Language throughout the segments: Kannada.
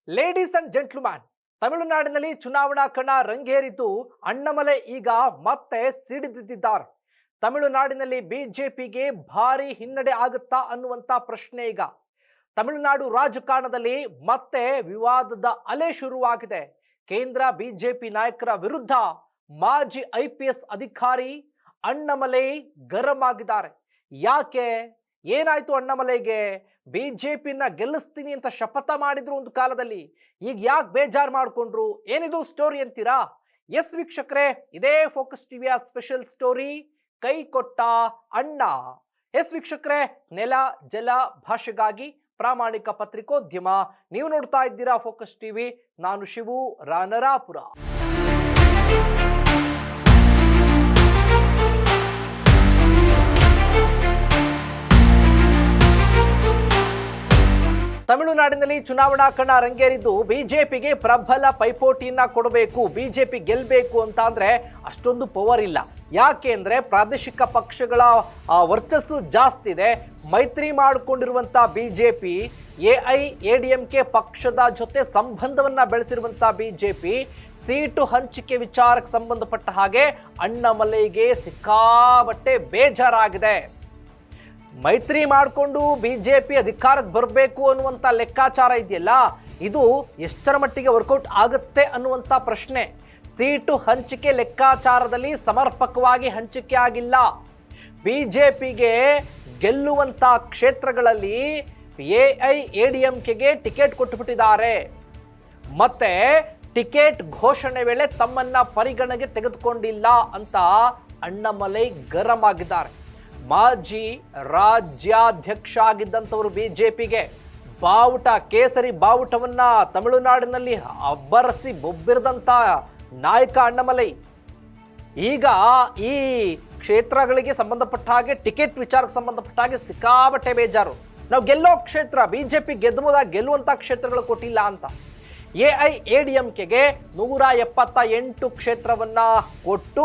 ಲೇಡೀಸ್ ಅಂಡ್ ಜೆಂಟ್ಲ್ಮ್ಯಾನ್, ತಮಿಳುನಾಡಿನಲ್ಲಿ ಚುನಾವಣಾ ಕಣ ರಂಗೇರಿದ್ದು ಅಣ್ಣಾಮಲೈ ಈಗ ಮತ್ತೆ ಸಿಡಿದಿದ್ದಾರೆ. ತಮಿಳುನಾಡಿನಲ್ಲಿ ಬಿಜೆಪಿಗೆ ಭಾರಿ ಹಿನ್ನಡೆ ಆಗುತ್ತಾ ಅನ್ನುವಂತ ಪ್ರಶ್ನೆ ಈಗ ತಮಿಳುನಾಡು ರಾಜಕಾರಣದಲ್ಲಿ ಮತ್ತೆ ವಿವಾದದ ಅಲೆ ಶುರುವಾಗಿದೆ. ಕೇಂದ್ರ ಬಿಜೆಪಿ ನಾಯಕರ ವಿರುದ್ಧ ಮಾಜಿ IPS ಅಧಿಕಾರಿ ಅಣ್ಣಾಮಲೈ ಗರಂ ಆಗಿದ್ದಾರೆ. ಯಾಕೆ, ಏನಾಯ್ತು ಅಣ್ಣಾಮಲೈಗೆ? ಬಿಜೆಪಿನ ಗೆಲ್ಲಿಸ್ತೀನಿ ಅಂತ ಶಪಥ ಮಾಡಿದ್ರು ಒಂದು ಕಾಲದಲ್ಲಿ, ಈಗ ಯಾಕೆ ಬೇಜಾರು ಮಾಡ್ಕೊಂಡ್ರು? ಏನಿದು ಸ್ಟೋರಿ ಅಂತೀರಾ? ಎಸ್ ವೀಕ್ಷಕರೇ, ಇದೇ ಫೋಕಸ್ ಟಿವಿಯ ಸ್ಪೆಷಲ್ ಸ್ಟೋರಿ, ಕೈ ಕೊಟ್ಟ ಅಣ್ಣ. ಎಸ್ ವೀಕ್ಷಕರೇ, ನೆಲ ಜಲ ಭಾಷೆಗಾಗಿ ಪ್ರಾಮಾಣಿಕ ಪತ್ರಿಕೋದ್ಯಮ. ನೀವು ನೋಡ್ತಾ ಇದ್ದೀರಾ ಫೋಕಸ್ ಟಿವಿ. ನಾನು ಶಿವು ರಾನರಾಪುರ. ತಮಿಳುನಾಡಿನಲ್ಲಿ ಚುನಾವಣಾ ಕಣ ರಂಗೇರಿದ್ದು ಬಿಜೆಪಿಗೆ ಪ್ರಬಲ ಪೈಪೋಟಿಯನ್ನ ಕೊಡಬೇಕು, ಬಿಜೆಪಿ ಗೆಲ್ಲಬೇಕು ಅಂತ ಅಂದ್ರೆ ಅಷ್ಟೊಂದು ಪವರ್ ಇಲ್ಲ. ಯಾಕೆ ಅಂದ್ರೆ ಪ್ರಾದೇಶಿಕ ಪಕ್ಷಗಳ ವರ್ಚಸ್ಸು ಜಾಸ್ತಿ ಇದೆ. ಮೈತ್ರಿ ಮಾಡಿಕೊಂಡಿರುವಂತ ಬಿಜೆಪಿ AIADMK ಪಕ್ಷದ ಜೊತೆ ಸಂಬಂಧವನ್ನ ಬೆಳೆಸಿರುವಂತ ಬಿಜೆಪಿ ಸೀಟು ಹಂಚಿಕೆ ವಿಚಾರಕ್ಕೆ ಸಂಬಂಧಪಟ್ಟ ಹಾಗೆ ಅಣ್ಣಾಮಲೈಗೆ ಸಿಕ್ಕಾಬಟ್ಟೆ ಬೇಜಾರಾಗಿದೆ. ಮೈತ್ರಿ ಮಾಡಿಕೊಂಡು ಬಿಜೆಪಿ ಅಧಿಕಾರಕ್ಕೆ ಬರಬೇಕು ಅನ್ನುವಂಥ ಲೆಕ್ಕಾಚಾರ ಇದೆಯಲ್ಲ, ಇದು ಎಷ್ಟರ ಮಟ್ಟಿಗೆ ವರ್ಕೌಟ್ ಆಗುತ್ತೆ ಅನ್ನುವಂಥ ಪ್ರಶ್ನೆ. ಸೀಟು ಹಂಚಿಕೆ ಲೆಕ್ಕಾಚಾರದಲ್ಲಿ ಸಮರ್ಪಕವಾಗಿ ಹಂಚಿಕೆ ಆಗಿಲ್ಲ. ಬಿಜೆಪಿಗೆ ಗೆಲ್ಲುವಂಥ ಕ್ಷೇತ್ರಗಳಲ್ಲಿ AIADMKಗೆ ಟಿಕೆಟ್ ಕೊಟ್ಟುಬಿಟ್ಟಿದ್ದಾರೆ. ಮತ್ತೆ ಟಿಕೆಟ್ ಘೋಷಣೆ ವೇಳೆ ತಮ್ಮನ್ನ ಪರಿಗಣನೆಗೆ ತೆಗೆದುಕೊಂಡಿಲ್ಲ ಅಂತ ಅಣ್ಣಾಮಲೈ ಗರಂ ಆಗಿದ್ದಾರೆ. ಮಾಜಿ ರಾಜ್ಯಾಧ್ಯಕ್ಷ ಆಗಿದ್ದಂಥವರು ಬಿಜೆಪಿಗೆ ಬಾವುಟ, ಕೇಸರಿ ಬಾವುಟವನ್ನ ತಮಿಳುನಾಡಿನಲ್ಲಿ ಅಬ್ಬರಿಸಿ ಬೊಬ್ಬಿರದಂತ ನಾಯಕ ಅಣ್ಣಾಮಲೈ ಈಗ ಈ ಕ್ಷೇತ್ರಗಳಿಗೆ ಸಂಬಂಧಪಟ್ಟ ಹಾಗೆ, ಟಿಕೆಟ್ ವಿಚಾರಕ್ಕೆ ಸಂಬಂಧಪಟ್ಟ ಹಾಗೆ ಸಿಕ್ಕಾಬಟ್ಟೆ ಬೇಜಾರು. ನಾವು ಗೆಲ್ಲೋ ಕ್ಷೇತ್ರ, ಬಿಜೆಪಿ ಗೆಲ್ಲುವಂತ ಕ್ಷೇತ್ರಗಳು ಕೊಟ್ಟಿಲ್ಲ ಅಂತ. AIADMKಗೆ 178 ಕ್ಷೇತ್ರವನ್ನ ಕೊಟ್ಟು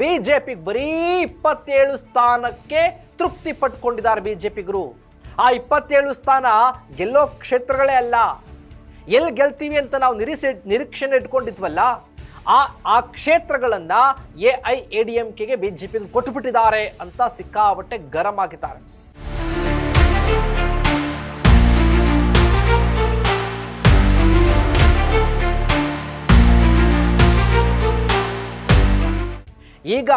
ಬಿಜೆಪಿಗೆ ಬರೀ 27 ಸ್ಥಾನಕ್ಕೆ ತೃಪ್ತಿ ಪಟ್ಕೊಂಡಿದ್ದಾರೆ ಬಿಜೆಪಿಗರು. ಆ 27 ಸ್ಥಾನ ಗೆಲ್ಲೋ ಕ್ಷೇತ್ರಗಳೇ ಅಲ್ಲ. ಎಲ್ಲಿ ಗೆಲ್ತೀವಿ ಅಂತ ನಾವು ನಿರೀಕ್ಷಣೆ ಇಟ್ಕೊಂಡಿದ್ವಲ್ಲ, ಆ ಕ್ಷೇತ್ರಗಳನ್ನ AIADMKಗೆ ಬಿಜೆಪಿಗೆ ಕೊಟ್ಟುಬಿಟ್ಟಿದ್ದಾರೆ ಅಂತ ಸಿಕ್ಕಾಬಟ್ಟೆ ಗರಂ ಆಗಿದ್ದಾರೆ. ಈಗ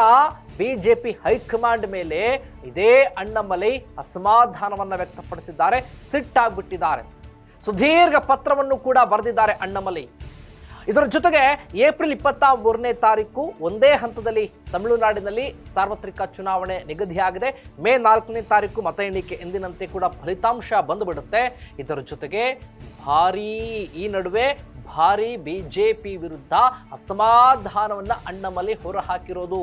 ಬಿಜೆಪಿ ಹೈಕಮಾಂಡ್ ಮೇಲೆ ಇದೇ ಅಣ್ಣಾಮಲೈ ಅಸಮಾಧಾನವನ್ನ ವ್ಯಕ್ತಪಡಿಸಿದ್ದಾರೆ, ಸಿಟ್ಟಾಗ್ಬಿಟ್ಟಿದ್ದಾರೆ. ಸುದೀರ್ಘ ಪತ್ರವನ್ನು ಕೂಡ ಬರೆದಿದ್ದಾರೆ ಅಣ್ಣಾಮಲೈ. ಇದರ ಜೊತೆಗೆ ಏಪ್ರಿಲ್ 23ನೇ ತಾರೀಕು ಒಂದೇ ಹಂತದಲ್ಲಿ ತಮಿಳುನಾಡಿನಲ್ಲಿ ಸಾರ್ವತ್ರಿಕ ಚುನಾವಣೆ ನಿಗದಿಯಾಗಿದೆ. ಮೇ 4ನೇ ತಾರೀಕು ಮತ ಎಣಿಕೆ, ಎಂದಿನಂತೆ ಕೂಡ ಫಲಿತಾಂಶ ಬಂದುಬಿಡುತ್ತೆ. ಇದರ ಜೊತೆಗೆ ಈ ನಡುವೆ ಭಾರಿ ಬಿಜೆಪಿ ವಿರುದ್ಧ ಅಸಮಾಧಾನವನ್ನ ಅಣ್ಣಾಮಲೈ ಹೊರಹಾಕಿರೋದು.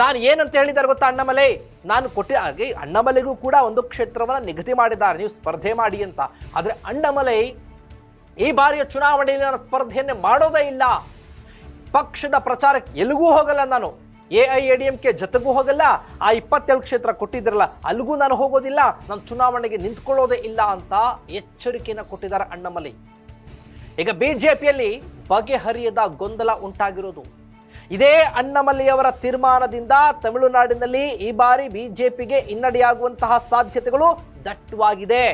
ನಾನು ಏನಂತ ಹೇಳಿದ್ದಾರೆ ಗೊತ್ತಾ ಅಣ್ಣಾಮಲೈ? ನಾನು ಹಾಗೆ ಅಣ್ಣಾಮಲೈಗೂ ಕೂಡ ಒಂದು ಕ್ಷೇತ್ರವನ್ನ ನಿಗದಿ ಮಾಡಿದ್ದಾರೆ, ನೀವು ಸ್ಪರ್ಧೆ ಮಾಡಿ ಅಂತ. ಆದ್ರೆ ಅಣ್ಣಾಮಲೈ ಈ ಬಾರಿಯ ಚುನಾವಣೆಯಲ್ಲಿ ನಾನು ಸ್ಪರ್ಧೆಯನ್ನೇ ಮಾಡೋದೇ ಇಲ್ಲ, ಪಕ್ಷದ ಪ್ರಚಾರಕ್ಕೆ ಎಲ್ಲಿಗೂ ಹೋಗಲ್ಲ, ನಾನು AIADMK ಜೊತೆಗೂ ಹೋಗಲ್ಲ, ಆ 27 ಕ್ಷೇತ್ರ ಕೊಟ್ಟಿದ್ರಲ್ಲ ಅಲ್ಲಿಗೂ ನಾನು ಹೋಗೋದಿಲ್ಲ, ನಾನು ಚುನಾವಣೆಗೆ ನಿಂತ್ಕೊಳ್ಳೋದೇ ಇಲ್ಲ ಅಂತ ಎಚ್ಚರಿಕೆಯನ್ನು ಕೊಟ್ಟಿದ್ದಾರೆ ಅಣ್ಣಾಮಲೈ. ಈಗ ಬಿಜೆಪಿಯಲ್ಲಿ ಬಗೆಹರಿಯದ ಗೊಂದಲ ಉಂಟಾಗಿರೋದು ಇದೇ ಅಣ್ಣಾಮಲೈ ಅವರ ತೀರ್ಮಾನದಿಂದ ತಮಿಳುನಾಡಿನಲ್ಲಿ ಈ ಬಾರಿ ಬಿಜೆಪಿಗೆ ಹಿನ್ನಡೆಯಾಗುವಂತಹ ಸಾಧ್ಯತೆಗಳು ದಟ್ಟವಾಗಿದೆ.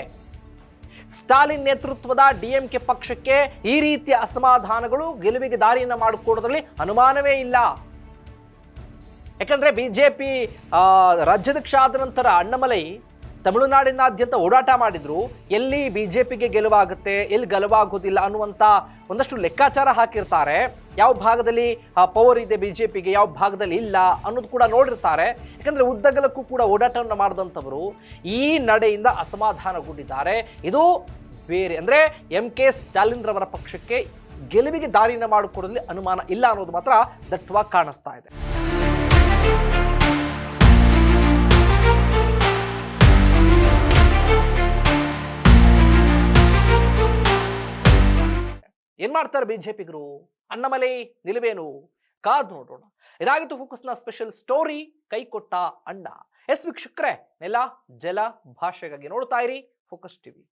ಸ್ಟಾಲಿನ್ ನೇತೃತ್ವದ DMK ಪಕ್ಷಕ್ಕೆ ಈ ರೀತಿಯ ಅಸಮಾಧಾನಗಳು ಗೆಲುವಿಗೆ ದಾರಿಯನ್ನು ಮಾಡಿಕೊಡೋದ್ರಲ್ಲಿ ಅನುಮಾನವೇ ಇಲ್ಲ. ಯಾಕಂದ್ರೆ ಬಿಜೆಪಿ ರಾಜ್ಯಾಧ್ಯಕ್ಷ ಆದ ನಂತರ ಅಣ್ಣಾಮಲೈ ತಮಿಳುನಾಡಿನಾದ್ಯಂತ ಓಡಾಟ ಮಾಡಿದ್ರು. ಎಲ್ಲಿ ಬಿಜೆಪಿಗೆ ಗೆಲುವಾಗುತ್ತೆ, ಎಲ್ಲಿ ಗೆಲುವಾಗೋದಿಲ್ಲ ಅನ್ನುವಂಥ ಒಂದಷ್ಟು ಲೆಕ್ಕಾಚಾರ ಹಾಕಿರ್ತಾರೆ. ಯಾವ ಭಾಗದಲ್ಲಿ ಪವರ್ ಇದೆ ಬಿಜೆಪಿಗೆ, ಯಾವ ಭಾಗದಲ್ಲಿ ಇಲ್ಲ ಅನ್ನೋದು ಕೂಡ ನೋಡಿರ್ತಾರೆ. ಯಾಕಂದ್ರೆ ಉದ್ದಗಲಕ್ಕೂ ಕೂಡ ಓಡಾಟವನ್ನು ಮಾಡಿದಂಥವರು ಈ ನಡೆಯಿಂದ ಅಸಮಾಧಾನಗೊಂಡಿದ್ದಾರೆ. ಇದು ಬೇರೆ ಅಂದ್ರೆ MK ಸ್ಟಾಲಿನ್ ರವರ ಪಕ್ಷಕ್ಕೆ ಗೆಲುವಿಗೆ ದಾರಿಯನ್ನು ಮಾಡಿಕೊಡೋದ್ರಲ್ಲಿ ಅನುಮಾನ ಇಲ್ಲ ಅನ್ನೋದು ಮಾತ್ರ ದಟ್ಟವಾಗಿ ಕಾಣಿಸ್ತಾ ಇದೆ. ಏನ್ ಮಾಡ್ತಾರೆ ಬಿಜೆಪಿಗರು? ಅಣ್ಣಾಮಲೈ ನಿಲುವೇನು? ಕಾದ್ ನೋಡೋಣ. ಇದಾಗಿತ್ತು ಫೋಕಸ್ನ ಸ್ಪೆಷಲ್ ಸ್ಟೋರಿ, ಕೈ ಕೊಟ್ಟ ಅಣ್ಣ. ಎಸ್ ವೀಕ್ಷಕರೇ, ನೆಲ ಜಲ ಭಾಷೆಗಾಗಿ ನೋಡ್ತಾ ಇರಿ ಫೋಕಸ್ ಟಿವಿ.